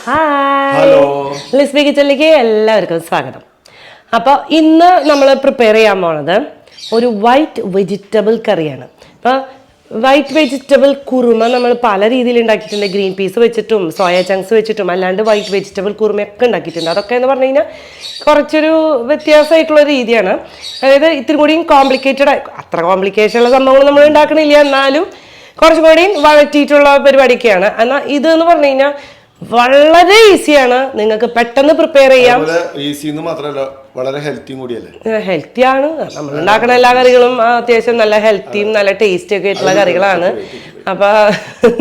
Hi, hello Lisby കിച്ചണിലേക്ക് എല്ലാവർക്കും സ്വാഗതം. അപ്പോൾ ഇന്ന് നമ്മൾ പ്രിപ്പയർ ചെയ്യാൻ പോണത് ഒരു വൈറ്റ് വെജിറ്റബിൾ കറിയാണ്. അപ്പോൾ വൈറ്റ് വെജിറ്റബിൾ കുറുമ നമ്മൾ പല രീതിയിൽ ഉണ്ടാക്കിയിട്ടുണ്ട്. ഗ്രീൻ പീസ് വെച്ചിട്ടും സോയ ചങ്ക്സ് വെച്ചിട്ടും അല്ലാണ്ട് വൈറ്റ് വെജിറ്റബിൾ കുറുമയൊക്കെ ഉണ്ടാക്കിയിട്ടുണ്ട്. അതൊക്കെ എന്ന് പറഞ്ഞു കഴിഞ്ഞാൽ കുറച്ചൊരു വ്യത്യാസമായിട്ടുള്ള രീതിയാണ്. അതായത് ഇത്തിരി കൂടിയും കോംപ്ലിക്കേറ്റഡ്, അത്ര കോംപ്ലിക്കേഷൻ ഉള്ള സംഭവങ്ങൾ നമ്മൾ ഉണ്ടാക്കണില്ല, എന്നാലും കുറച്ചും കൂടിയും വഴറ്റിയിട്ടുള്ള പരിപാടിയൊക്കെയാണ്. എന്നാൽ ഇതെന്ന് പറഞ്ഞു കഴിഞ്ഞാൽ വളരെ ഈസിയാണ്, നിങ്ങൾക്ക് പെട്ടെന്ന് പ്രിപ്പയർ ചെയ്യാം. ഈസി എന്ന് മാത്രമല്ല, വളരെ ഹെൽത്തിയും കൂടിയല്ലേ. ഹെൽത്തി ആണ്, നമ്മൾ ഉണ്ടാക്കുന്ന എല്ലാ കറികളും അത്യാവശ്യം നല്ല ഹെൽത്തിയും നല്ല ടേസ്റ്റി ഒക്കെ ആയിട്ടുള്ള കറികളാണ്. അപ്പൊ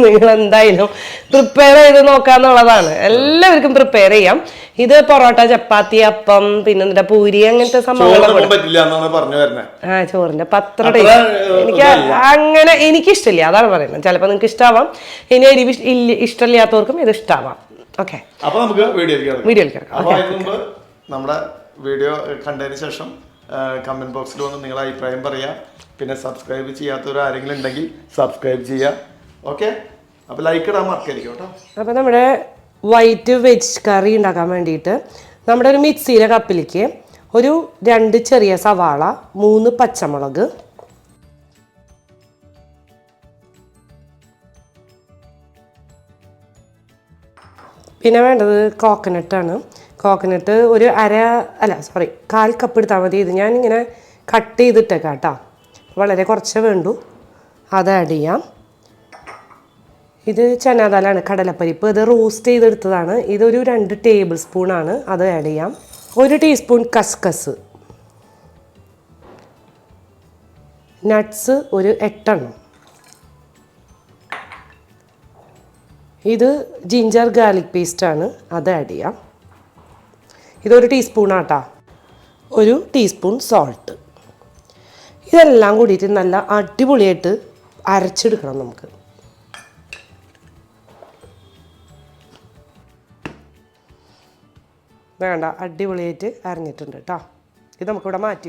നിങ്ങൾ എന്തായാലും പ്രിപ്പയർ ചെയ്ത് നോക്കാന്നുള്ളതാണ്. എല്ലാവർക്കും പ്രിപ്പയർ ചെയ്യാം. ഇത് പൊറോട്ട, ചപ്പാത്തി, അപ്പം, പിന്നെ പൂരി, അങ്ങനത്തെ സംഭവങ്ങളൊക്കെ. ചോറിന്റെ പത്ര ടേസ്റ്റ് എനിക്ക് അങ്ങനെ എനിക്കിഷ്ടമില്ല, അതാണ് പറയുന്നത്. ചിലപ്പോൾ നിങ്ങൾക്ക് ഇഷ്ടാവാം, ഇനി എരിവ് ഇഷ്ടമില്ലാത്തവർക്കും ഇത് ഇഷ്ടാവാം. ഓക്കെ, അപ്പൊ നമുക്ക് വീഡിയോയിൽ നമ്മുടെ വീഡിയോ കണ്ടതിന് ശേഷം കമന്റ് ബോക്സിൽ വന്ന് നിങ്ങളുടെ അഭിപ്രായം പറയാം. പിന്നെ സബ്സ്ക്രൈബ് ചെയ്യാത്തവർ ആരെങ്കിലും ഉണ്ടെങ്കിൽ സബ്സ്ക്രൈബ് ചെയ്യാം. ഓക്കെ, അപ്പൊ ലൈക്ക് ഇടാൻ മറക്കരുത് കേട്ടോ. അപ്പൊ നമ്മുടെ വൈറ്റ് വെജ് കറി ഉണ്ടാക്കാൻ വേണ്ടിയിട്ട് നമ്മുടെ ഒരു മിക്സിയിലെ കപ്പിലേക്ക് ഒരു 2 ചെറിയ സവാള, 3 പച്ചമുളക്, പിന്നെ വേണ്ടത് കോക്കനട്ടാണ്. കോക്കനട്ട് ഒരു 1/4 കപ്പ് എടുത്താൽ മതി. ഇത് ഞാനിങ്ങനെ കട്ട് ചെയ്തിട്ടേക്കാം കേട്ടോ, വളരെ കുറച്ച് വേണ്ടു. അത് ആഡ് ചെയ്യാം. ഇത് ചനാദാലാണ്, കടലപ്പരിപ്പ്. ഇത് റോസ്റ്റ് ചെയ്തെടുത്തതാണ്. ഇതൊരു 2 ടേബിൾ സ്പൂണാണ്, അത് ആഡ് ചെയ്യാം. 1 ടീസ്പൂൺ കസ്കസ്, നട്ട്സ് ഒരു 8 എണ്ണം. ഇത് ജിഞ്ചർ ഗാർലിക് പേസ്റ്റാണ്, അത് ആഡ് ചെയ്യാം. ഇതൊരു ടീസ്പൂണാട്ടാ. 1 ടീസ്പൂൺ സോൾട്ട്. ഇതെല്ലാം കൂടിയിട്ട് നല്ല അടിപൊളിയായിട്ട് അരച്ചെടുക്കണം നമുക്ക്. വേണ്ട, അടിപൊളിയായിട്ട് അരഞ്ഞിട്ടുണ്ട് കേട്ടോ. ഇത് നമുക്കിവിടെ മാറ്റി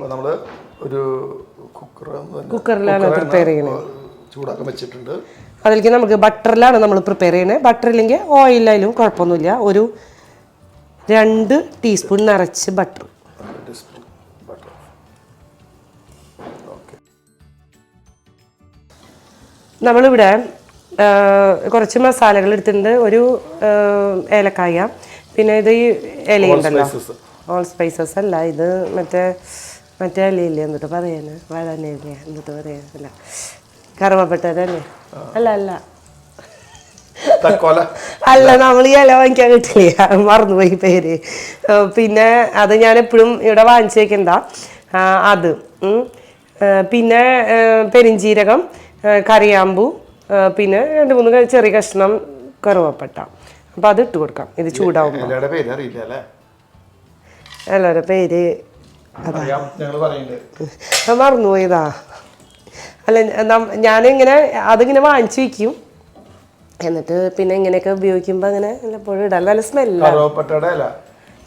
കുക്കറിലാണ് പ്രിപ്പയർ ചെയ്യുന്നത്. ചൂടാക്കാൻ വെച്ചിട്ടുണ്ട്. അതിലേക്ക് നമുക്ക് ബട്ടറിലാണ് നമ്മൾ പ്രിപ്പയർ ചെയ്യുന്നത്. ബട്ടർ ഇല്ലെങ്കിൽ ഓയിലായാലും കുഴപ്പമൊന്നുമില്ല. ഒരു 2 ടീസ്പൂൺ നിറച്ച് ബട്ടർ. നമ്മളിവിടെ കുറച്ച് മസാലകൾ എടുത്തിട്ടുണ്ട്. ഒരു ഏലക്കായ, പിന്നെ ഇത് ഈ ഇലയുണ്ടല്ലോ, ഓൾ സ്പൈസസ് അല്ല, ഇത് മറ്റേ ഇലയില്ലേ, എന്നിട്ട് പറയാന് വഴനയില്ലേ, എന്നിട്ട് പറയാനല്ല, കറുവപ്പട്ടല്ലേ, അല്ല നമ്മൾ ഈ ഇല വാങ്ങിക്കാൻ കിട്ടില്ല, മറന്നുപോയി പേര്. പിന്നെ അത് ഞാൻ എപ്പോഴും ഇവിടെ വാങ്ങിച്ചു വെക്കണ്ട. അത് പിന്നെ പെരിഞ്ചീരകം, കറിയാമ്പൂ, പിന്നെ 2-3 ചെറിയ കഷ്ണം കറുവപ്പട്ട. അപ്പം അത് ഇട്ട് കൊടുക്കാം. ഇത് ചൂടാവുമ്പോൾ എല്ലാവരുടെ പേര് മറന്നുപോയതാ. അല്ല, ഞാനിങ്ങനെ അതിങ്ങനെ വാങ്ങിച്ചു വയ്ക്കും, എന്നിട്ട് പിന്നെ ഇങ്ങനെയൊക്കെ ഉപയോഗിക്കുമ്പോൾ അങ്ങനെ എപ്പോഴും ഇടാം. നല്ല സ്മെല്ലാണ്.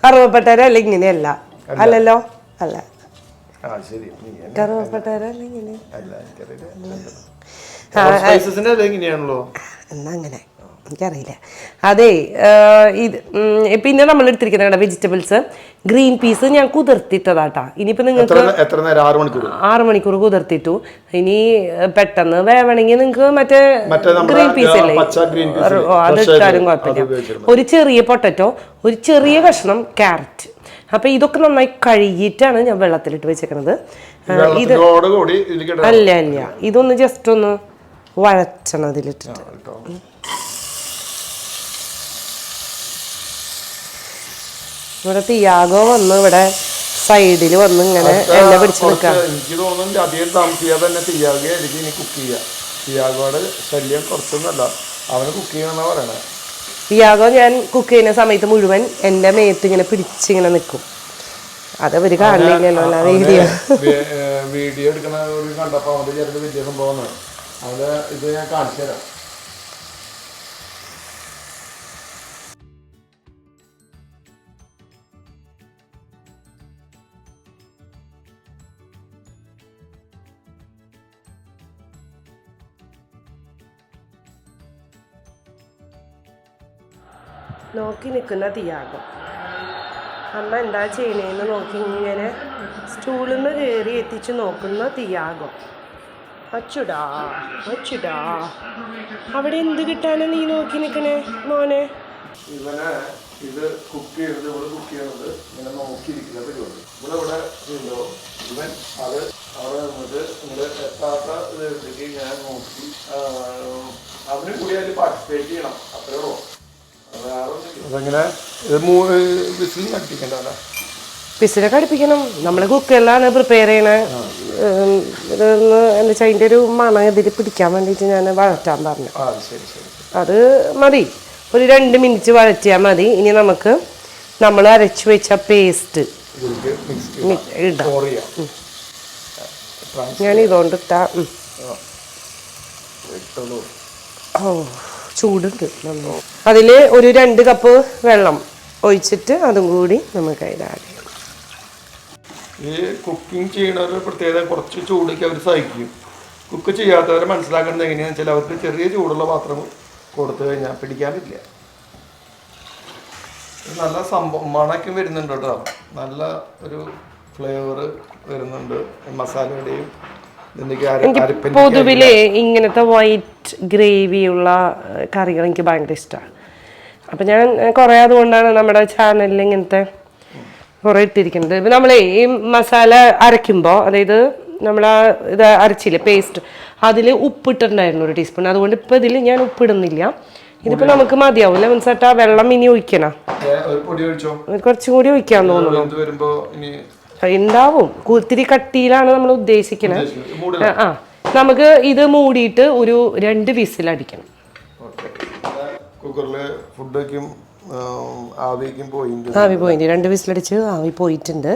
കറുവപ്പട്ടര അല്ല, ഇങ്ങനെയല്ല, അല്ലല്ലോ, അല്ല കറുവപ്പട്ടര അല്ല, ഇങ്ങനെ എന്നാ അങ്ങനെ എനിക്കറിയില്ല. അതെ, ഇത് പിന്നെ നമ്മൾ എടുത്തിരിക്കുന്ന വെജിറ്റബിൾസ്, ഗ്രീൻ പീസ് ഞാൻ കുതിർത്തിട്ടതാട്ടാ. ഇനിയിപ്പോൾ നിങ്ങൾക്ക് 6 മണിക്കൂർ കുതിർത്തിട്ടു. ഇനി പെട്ടെന്ന് വേവണമെങ്കിൽ നിങ്ങൾക്ക് മറ്റേ ഗ്രീൻ പീസ് അല്ലേ, അത് ഇട്ടാലും കുഴപ്പമില്ല. ഒരു ചെറിയ പൊട്ടറ്റോ, ഒരു ചെറിയ കഷ്ണം ക്യാരറ്റ്. അപ്പം ഇതൊക്കെ നന്നായി കഴുകിയിട്ടാണ് ഞാൻ വെള്ളത്തിലിട്ട് വെച്ചേക്കണത്. ഇത് അല്ല, ഇതൊന്ന് ജസ്റ്റ് ഒന്ന് വഴച്ചണം അതിലിട്ടിട്ട്. ഇവിടെ തിയാഗോ വന്ന് ഇവിടെ സൈഡിൽ വന്ന് ഇങ്ങനെ എണ്ണ പിടിച്ച് നിൽക്കാം. എനിക്ക് തോന്നുന്നുണ്ട് അധികം താമസിയാതെ തന്നെ തിയാഗോയായിരിക്കും ഇനി കുക്ക് ചെയ്യുക. തിയാഗോയുടെ ശല്യം കുറച്ചൊന്നുമല്ല, അവന് കുക്ക് ചെയ്യണമെന്നാണ് പറയണത്. തിയാഗോ ഞാൻ കുക്ക് ചെയ്യുന്ന സമയത്ത് മുഴുവൻ എൻ്റെ മേത്ത് ഇങ്ങനെ പിടിച്ചിങ്ങനെ നിൽക്കും. അതവർ കാണില്ലല്ലോ വീഡിയോ എടുക്കണ കണ്ടപ്പോൾ അവൻ്റെ ചെറിയ വലിയ സംഭവമാണ്. അവൻ്റെ ഇത് ഞാൻ കാണിച്ചു തരാം. നോക്കി നിൽക്കുന്ന തിയാഗോ. അമ്മ എന്താ ചെയ്യണേന്ന് നോക്കി ഇങ്ങനെ സ്റ്റൂളിൽ നിന്ന് കയറി എത്തിച്ച് നോക്കുന്ന തിയാഗോ. അച്ചുടാ അച്ചുടാ, അവിടെ എന്ത് കിട്ടാനാ നീ നോക്കി നിൽക്കണേ മോനെ? ഇവനെ ഇത് കുക്ക് ചെയ്യണത്, ഇവിടെ കുക്ക് ചെയ്യണത് ഇങ്ങനെ നോക്കിയിരിക്കുന്ന പരിപാടി. ഇവിടെ ഉണ്ടോ ഇവൻ അത് അവിടെ നിന്നിട്ട് നിങ്ങൾ എത്താത്ത ഇതിലേക്ക് ഞാൻ നോക്കി അവന് കൂടി അതിൽ പാർട്ടിസിപ്പേറ്റ് ചെയ്യണം, അത്രേ ഉള്ളൂ. അതെങ്ങനെ വിസിൽ അടുപ്പിക്കണ്ടല്ല? വിസിലൊക്കെ അടുപ്പിക്കണം. നമ്മൾ കുക്കറിലാണ് പ്രിപ്പയർ ചെയ്യണേ. ഇതൊന്ന് എന്താ വെച്ചാൽ അതിൻ്റെ ഒരു മണം ഇതിൽ പിടിക്കാൻ വേണ്ടിയിട്ട് ഞാൻ വഴറ്റാൻ പറഞ്ഞു. അത് മതി, ഒരു 2 മിനിറ്റ് വഴറ്റിയാൽ മതി. ഇനി നമുക്ക് നമ്മൾ അരച്ചു വെച്ച പേസ്റ്റ് ഇടാം. ഞാൻ ഇതുകൊണ്ട് ഇട്ടാ. ഓ ചൂടുണ്ട്. അതിൽ ഒരു 2 കപ്പ് വെള്ളം ഒഴിച്ചിട്ട് അതും കൂടി നമുക്ക് അതിൽ ആഡ് ചെയ്യാം. ഈ കുക്കിംഗ് ചെയ്യണവരുടെ പ്രത്യേകത കുറച്ച് ചൂടൊക്കെ അവർ സഹിക്കും. കുക്ക് ചെയ്യാത്തവരെ മനസ്സിലാക്കുന്നത് എങ്ങനെയാണെന്ന് വെച്ചാൽ അവർക്ക് ചെറിയ ചൂടുള്ള പാത്രം കൊടുത്തു കഴിഞ്ഞാൽ പിടിക്കാൻ പറ്റില്ല. നല്ല സംഭവം മണക്കും വരുന്നുണ്ട് കേട്ടോ, നല്ല ഒരു ഫ്ലേവർ വരുന്നുണ്ട് മസാലയുടെയും. എനിക്ക് പൊതുവിലെ ഇങ്ങനത്തെ വൈറ്റ് ഗ്രേവിയുള്ള കറികൾ എനിക്ക് ഭയങ്കര ഇഷ്ടമാണ്. അപ്പം ഞാൻ കുറേ അതുകൊണ്ടാണ് നമ്മുടെ ചാനലിൽ ഇങ്ങനത്തെ കുറേ ഇട്ടിരിക്കുന്നത്. ഇപ്പം നമ്മളെ ഈ മസാല അരയ്ക്കുമ്പോൾ, അതായത് നമ്മൾ ഇത് അരച്ചില്ലേ പേസ്റ്റ്, അതിൽ ഉപ്പിട്ടിട്ടുണ്ടായിരുന്നു 1 ടീസ്പൂൺ. അതുകൊണ്ട് ഇപ്പം ഇതിൽ ഞാൻ ഉപ്പിടുന്നില്ല. ഇതിപ്പോൾ നമുക്ക് മതിയാവും. ലെമൺ സട്ട വെള്ളം ഇനി ഒഴിക്കണം, കുറച്ചും കൂടി ഒഴിക്കാൻ തോന്നുന്നു. ഉണ്ടാവും, ഇത്തിരി കട്ടിയിലാണ് നമ്മൾ ഉദ്ദേശിക്കുന്നത്. നമുക്ക് ഇത് മൂടിയിട്ട് ഒരു 2 വിസിൽ അടിക്കണം. ആവി പോയിട്ടുണ്ട്, 2 വിസിലടിച്ച് ആവി പോയിട്ടുണ്ട്.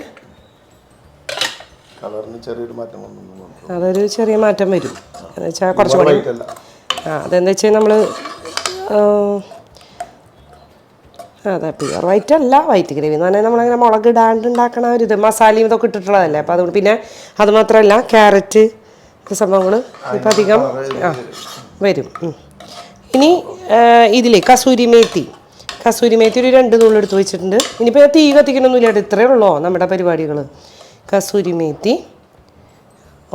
അതൊരു ചെറിയ മാറ്റം വരും. എന്ന് വെച്ചാൽ കുറച്ചുകൂടി അതെന്താ വെച്ചാൽ നമ്മൾ അതെ പ്യുവർ വൈറ്റ് അല്ല, വൈറ്റ് ഗ്രേവി എന്ന് പറഞ്ഞാൽ നമ്മളങ്ങനെ മുളക് ഇടാണ്ട് ഉണ്ടാക്കണ ഒരു ഇത് മസാലയും ഇതൊക്കെ ഇട്ടിട്ടുള്ളതല്ലേ. അപ്പോൾ അതുകൊണ്ട് പിന്നെ അതുമാത്രമല്ല ക്യാരറ്റ് സംഭവങ്ങൾ ഇപ്പം അധികം വരും. ഇനി ഇതിലെ കസൂരി മേത്തി ഒരു 2 നുള്ളെടുത്ത് വെച്ചിട്ടുണ്ട്. ഇനിയിപ്പോൾ തീ കത്തിക്കണമൊന്നുമില്ല, ഇത്രയേ ഉള്ളൂ നമ്മുടെ പരിപാടികൾ. കസൂരി മേത്തി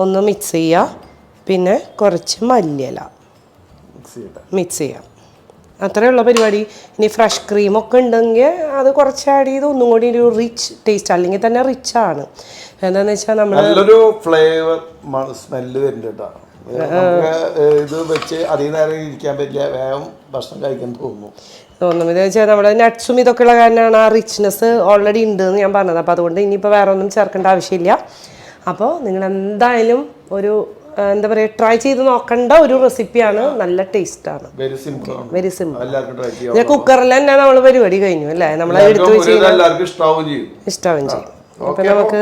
ഒന്ന് മിക്സ് ചെയ്യുക, പിന്നെ കുറച്ച് മല്ലിയില മിക്സ് ചെയ്യാം, അത്രയേ ഉള്ള പരിപാടി. ഇനി ഫ്രഷ് ക്രീമൊക്കെ ഉണ്ടെങ്കിൽ അത് കുറച്ച് ആഡ് ചെയ്ത് ഒന്നും കൂടി ഒരു റിച്ച് ടേസ്റ്റ്, അല്ലെങ്കിൽ തന്നെ റിച്ച് ആണ്. എന്താണെന്ന് വെച്ചാൽ നമ്മൾ നല്ലൊരു ഫ്ലേവർ സ്മെല്ല് വരുന്നുണ്ട് കേട്ടോ. ഇത് വെച്ച് അധികം നേരം ഇരിക്കാൻ പറ്റില്ല, വേഗം ഭക്ഷണം കഴിക്കാൻ തോന്നുന്നു. ഇത് വെച്ചാൽ നമ്മുടെ നട്ട്സും ഇതൊക്കെ ഉള്ള കാരണമാണ് ആ റിച്ച്നെസ് ഓൾറെഡി ഉണ്ട് എന്ന് ഞാൻ പറഞ്ഞത്. അപ്പോൾ അതുകൊണ്ട് ഇനിയിപ്പോൾ വേറെ ഒന്നും ചേർക്കേണ്ട ആവശ്യമില്ല. അപ്പോൾ നിങ്ങൾ എന്തായാലും ഒരു എന്താ പറയുക ട്രൈ ചെയ്ത് നോക്കേണ്ട ഒരു റെസിപ്പിയാണ്. നല്ല ടേസ്റ്റാണ്, വെരി സിമ്പിൾ. കുക്കറിൽ തന്നെ നമ്മൾ പരിപാടി കഴിഞ്ഞു അല്ലേ, നമ്മൾ എടുത്ത് വെച്ച് ഇഷ്ടാവും ചെയ്യും. അപ്പം നമുക്ക്